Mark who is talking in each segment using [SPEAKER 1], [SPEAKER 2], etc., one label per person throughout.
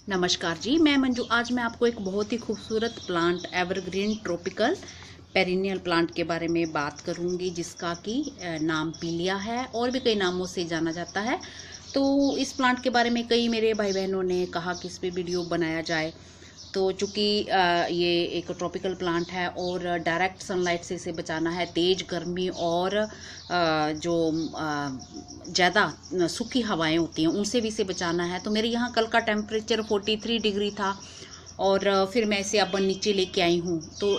[SPEAKER 1] नमस्कार जी, मैं मंजू। आज मैं आपको एक बहुत ही खूबसूरत plant evergreen tropical perennial plant के बारे में बात करूंगी, जिसका कि नाम पीलिया है और भी कई नामों से जाना जाता है। तो इस प्लांट के बारे में कई मेरे भाई बहनों ने कहा कि इस पे वीडियो बनाया जाए। तो चूँकि ये एक ट्रॉपिकल प्लांट है और डायरेक्ट सनलाइट से इसे बचाना है, तेज़ गर्मी और जो ज़्यादा सूखी हवाएं होती हैं उनसे भी इसे बचाना है। तो मेरे यहाँ कल का टेम्परेचर 43 डिग्री था और फिर मैं इसे अब नीचे लेके आई हूँ। तो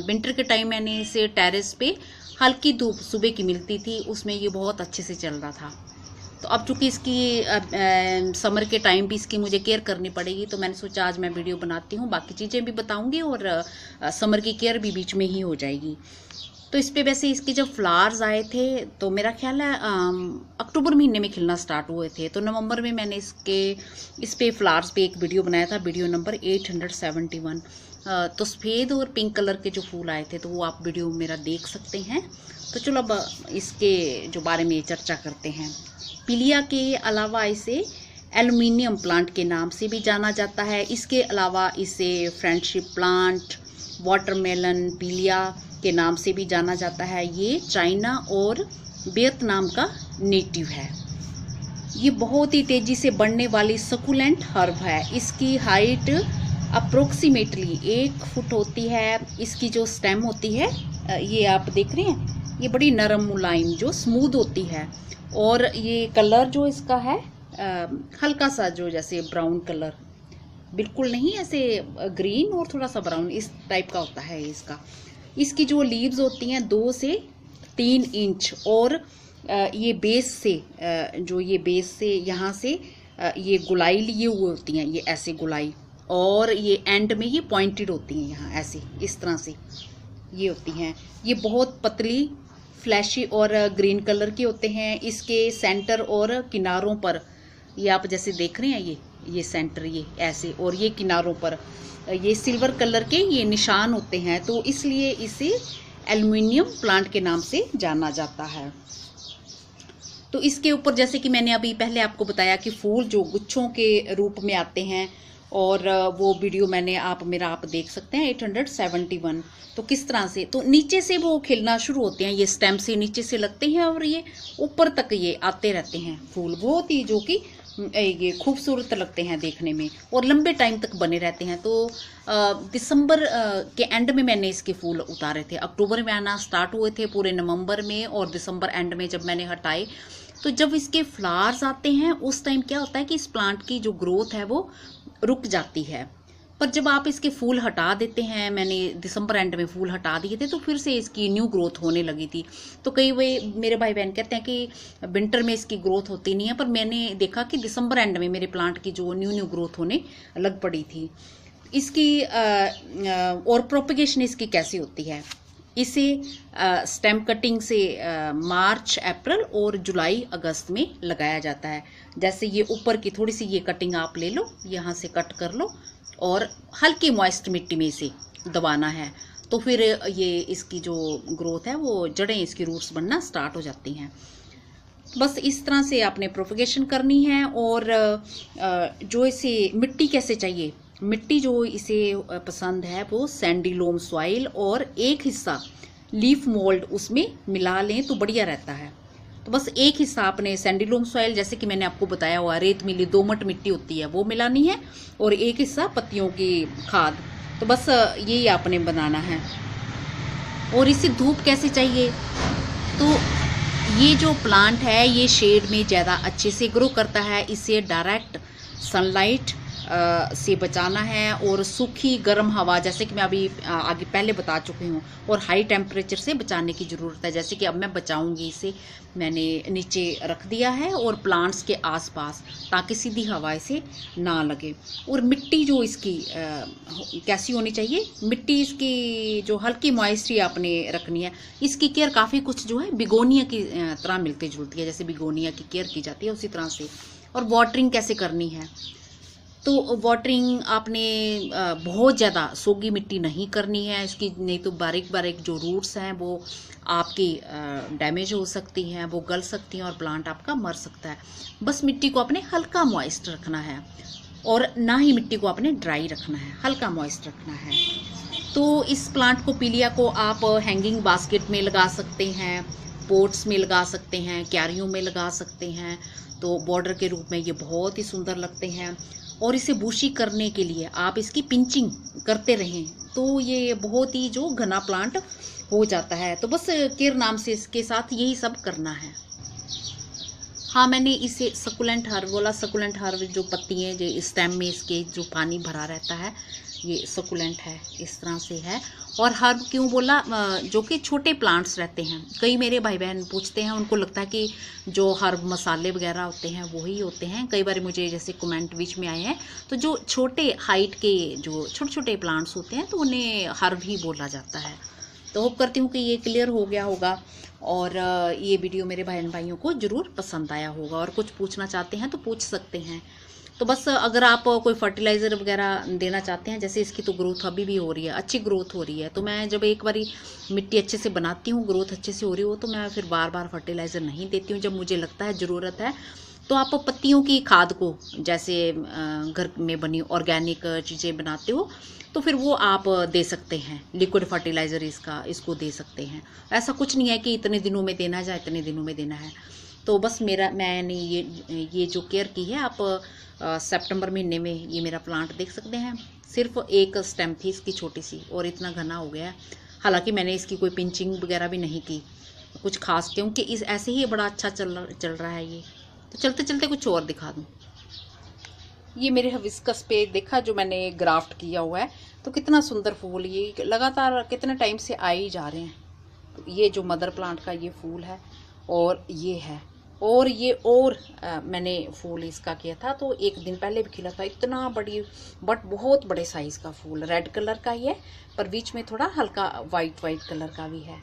[SPEAKER 1] विंटर के टाइम मैंने इसे टेरेस पे हल्की धूप सुबह की मिलती थी, उसमें ये बहुत अच्छे से चल रहा था। तो अब चूँकि इसकी समर के टाइम भी इसकी मुझे केयर करनी पड़ेगी, तो मैंने सोचा आज मैं वीडियो बनाती हूँ, बाकी चीज़ें भी बताऊँगी और समर की केयर भी बीच में ही हो जाएगी। तो इस पे वैसे इसके जब फ्लावर्स आए थे तो मेरा ख्याल है अक्टूबर महीने में खिलना स्टार्ट हुए थे। तो नवंबर में मैंने इस पे फ्लावर्स पे एक वीडियो बनाया था, वीडियो नंबर 871। तो सफ़ेद और पिंक कलर के जो फूल आए थे, तो वो आप वीडियो मेरा देख सकते हैं। तो चलो अब इसके जो बारे में चर्चा करते हैं। पीलिया के अलावा इसे एल्युमिनियम प्लांट के नाम से भी जाना जाता है। इसके अलावा इसे फ्रेंडशिप प्लांट, वाटरमेलन पीलिया के नाम से भी जाना जाता है। ये चाइना और वियतनाम का नेटिव है। ये बहुत ही तेज़ी से बढ़ने वाली सकुलेंट हर्ब है। इसकी हाइट अप्रोक्सीमेटली 1 फुट होती है। इसकी जो स्टेम होती है, ये आप देख रहे हैं, ये बड़ी नरम मुलायम जो स्मूथ होती है। और ये कलर जो इसका है हल्का सा जो जैसे ब्राउन कलर, बिल्कुल नहीं ऐसे ग्रीन और थोड़ा सा ब्राउन, इस टाइप का होता है इसका। इसकी जो लीव्स होती हैं 2 से 3 इंच और ये बेस से यहाँ से ये गुलाई लिए हुए होती हैं, ये ऐसे गुलाई, और ये एंड में ये पॉइंटेड होती हैं यहाँ ऐसे, इस तरह से ये होती हैं। ये बहुत पतली, फ्लैशी और ग्रीन कलर के होते हैं। इसके सेंटर और किनारों पर ये आप जैसे देख रहे हैं, ये सेंटर ये ऐसे, और ये किनारों पर ये सिल्वर कलर के ये निशान होते हैं। तो इसलिए इसे एल्युमिनियम प्लांट के नाम से जाना जाता है। तो इसके ऊपर जैसे कि मैंने अभी पहले आपको बताया कि फूल जो गुच्छों के रूप में आते हैं, और वो वीडियो आप देख सकते हैं 871। तो किस तरह से, तो नीचे से वो खिलना शुरू होते हैं, ये स्टेम से नीचे से लगते हैं और ये ऊपर तक ये आते रहते हैं फूल, बहुत ही जो कि ये खूबसूरत लगते हैं देखने में और लंबे टाइम तक बने रहते हैं। तो दिसंबर के एंड में मैंने इसके फूल उतारे थे। अक्टूबर में आना स्टार्ट हुए थे पूरे नवंबर में, और दिसंबर एंड में जब मैंने हटाए, तो जब इसके फ्लावर्स आते हैं उस टाइम क्या होता है कि इस प्लांट की जो ग्रोथ है वो रुक जाती है। पर जब आप इसके फूल हटा देते हैं, मैंने दिसंबर एंड में फूल हटा दिए थे, तो फिर से इसकी न्यू ग्रोथ होने लगी थी। तो कई वे मेरे भाई बहन कहते हैं कि विंटर में इसकी ग्रोथ होती नहीं है, पर मैंने देखा कि दिसंबर एंड में मेरे प्लांट की जो न्यू ग्रोथ होने लग पड़ी थी। इसकी और प्रोपगेशन इसकी कैसी होती है, इसे स्टेम कटिंग से मार्च, अप्रैल और जुलाई, अगस्त में लगाया जाता है। जैसे ये ऊपर की थोड़ी सी ये कटिंग आप ले लो, यहाँ से कट कर लो और हल्की मॉइस्ट मिट्टी में इसे दबाना है, तो फिर ये इसकी जो ग्रोथ है वो जड़ें, इसकी रूट्स बनना स्टार्ट हो जाती हैं। बस इस तरह से आपने प्रोपगेशन करनी है। और जो इसे मिट्टी कैसे चाहिए, मिट्टी जो इसे पसंद है वो सैंडी लोम सॉइल, और एक हिस्सा लीफ मोल्ड उसमें मिला लें तो बढ़िया रहता है। तो बस एक हिस्सा आपने सैंडी लोम सॉइल, जैसे कि मैंने आपको बताया हुआ, रेत मिली दोमट मिट्टी होती है वो मिलानी है, और एक हिस्सा पत्तियों की खाद। तो बस यही आपने बनाना है। और इसे धूप कैसे चाहिए, तो ये जो प्लांट है ये शेड में ज़्यादा अच्छे से ग्रो करता है। इसे डायरेक्ट सनलाइट से बचाना है, और सूखी गर्म हवा, जैसे कि मैं अभी आगे पहले बता चुकी हूँ, और हाई टेम्परेचर से बचाने की ज़रूरत है। जैसे कि अब मैं बचाऊंगी, इसे मैंने नीचे रख दिया है और प्लांट्स के आसपास, ताकि सीधी हवा इसे ना लगे। और मिट्टी जो इसकी कैसी होनी चाहिए, मिट्टी इसकी जो हल्की मॉइस्चरी आपने रखनी है। इसकी केयर काफ़ी कुछ जो है बिगोनिया की तरह मिलती जुलती है, जैसे बिगोनिया की केयर की जाती है उसी तरह से। और वाटरिंग कैसे करनी है, तो वाटरिंग आपने बहुत ज़्यादा सोगी मिट्टी नहीं करनी है इसकी, नहीं तो बारीक बारीक जो रूट्स हैं वो आपकी डैमेज हो सकती हैं, वो गल सकती हैं और प्लांट आपका मर सकता है। बस मिट्टी को आपने हल्का मॉइस्ट रखना है। और ना ही मिट्टी को आपने ड्राई रखना है, हल्का मॉइस्ट रखना है। तो इस प्लांट को, पिलिया को, आप हैंगिंग बास्केट में लगा सकते हैं, पोट्स में लगा सकते हैं, क्यारियों में लगा सकते हैं। तो बॉर्डर के रूप में ये बहुत ही सुंदर लगते हैं। और इसे बुशी करने के लिए आप इसकी पिंचिंग करते रहें तो ये बहुत ही जो घना प्लांट हो जाता है। तो बस केयर नाम से इसके साथ यही सब करना है। हाँ, मैंने इसे सकुलेंट हर्ब बोला। सकुलेंट हर्ब जो पत्ती है, जो स्टेम में इसके जो पानी भरा रहता है, ये सकुलेंट है, इस तरह से है। और हर्ब क्यों बोला? जो कि छोटे प्लांट्स रहते हैं। कई मेरे भाई बहन पूछते हैं, उनको लगता है कि जो हर्ब मसाले वगैरह होते हैं वही होते हैं। कई बार मुझे जैसे कमेंट बीच में आए हैं, तो जो छोटे हाइट के जो छोटे छोटे प्लांट्स होते हैं तो उन्हें हर्ब ही बोला जाता है। तो होप करती हूँ कि ये क्लियर हो गया होगा और ये वीडियो मेरे बहन भाइयों को ज़रूर पसंद आया होगा। और कुछ पूछना चाहते हैं तो पूछ सकते हैं। तो बस अगर आप कोई फर्टिलाइज़र वगैरह देना चाहते हैं, जैसे इसकी तो ग्रोथ अभी भी हो रही है, अच्छी ग्रोथ हो रही है, तो मैं जब एक बारी मिट्टी अच्छे से बनाती हूँ, ग्रोथ अच्छे से हो रही हो, तो मैं फिर बार बार फर्टिलाइज़र नहीं देती हूँ। जब मुझे लगता है ज़रूरत है तो आप पत्तियों की खाद को, जैसे घर में बनी ऑर्गेनिक चीज़ें बनाते हो, तो फिर वो आप दे सकते हैं। लिक्विड फर्टिलाइज़र इसको दे सकते हैं। ऐसा कुछ नहीं है कि इतने दिनों में देना है या इतने दिनों में देना है। तो बस मैंने ये जो केयर की है, आप सितंबर महीने में ये मेरा प्लांट देख सकते हैं। सिर्फ एक स्टेम थी इसकी छोटी सी और इतना घना हो गया है। हालांकि मैंने इसकी कोई पिंचिंग वगैरह भी नहीं की कुछ खास, क्योंकि इस ऐसे ही बड़ा अच्छा चल रहा है ये। तो चलते चलते कुछ और दिखा दूँ। ये मेरे हिबिस्कस पे देखा जो मैंने ग्राफ्ट किया हुआ है, तो कितना सुंदर फूल, ये लगातार कितने टाइम से आए ही जा रहे हैं। तो ये जो मदर प्लांट का ये फूल है और ये है, और ये और मैंने फूल इसका किया था, तो एक दिन पहले भी खिला था। इतना बड़ी बट बहुत बड़े साइज़ का फूल, रेड कलर का ही है, पर बीच में थोड़ा हल्का वाइट कलर का भी है।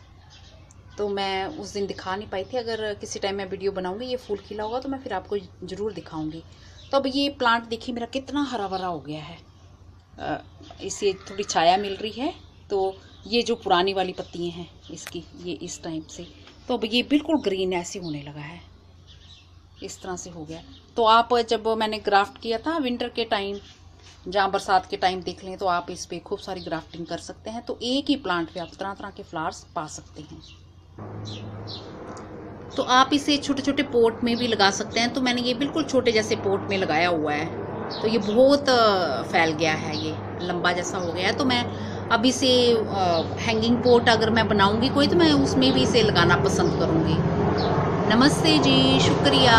[SPEAKER 1] तो मैं उस दिन दिखा नहीं पाई थी। अगर किसी टाइम मैं वीडियो बनाऊंगी, ये फूल खिला होगा तो मैं फिर आपको ज़रूर दिखाऊंगी। तो अब ये प्लांट देखिए मेरा कितना हरा भरा हो गया है। इसे थोड़ी छाया मिल रही है। तो ये जो पुरानी वाली पत्तियाँ हैं इसकी, ये इस टाइप से, तो अब ये बिल्कुल ग्रीन ऐसे होने लगा है, इस तरह से हो गया। तो आप जब मैंने ग्राफ्ट किया था विंटर के टाइम, जहाँ बरसात के टाइम देख लें, तो आप इस पर खूब सारी ग्राफ्टिंग कर सकते हैं। तो एक ही प्लांट पे आप तरह तरह के फ्लावर्स पा सकते हैं। तो आप इसे छोटे छोटे पोट में भी लगा सकते हैं। तो मैंने ये बिल्कुल छोटे जैसे पोट में लगाया हुआ है। तो ये बहुत फैल गया है, ये लंबा जैसा हो गया है। तो मैं अब इसे हैंगिंग पोट अगर मैं बनाऊंगी कोई, तो मैं उसमें भी इसे लगाना पसंद करूंगी। नमस्ते जी, शुक्रिया।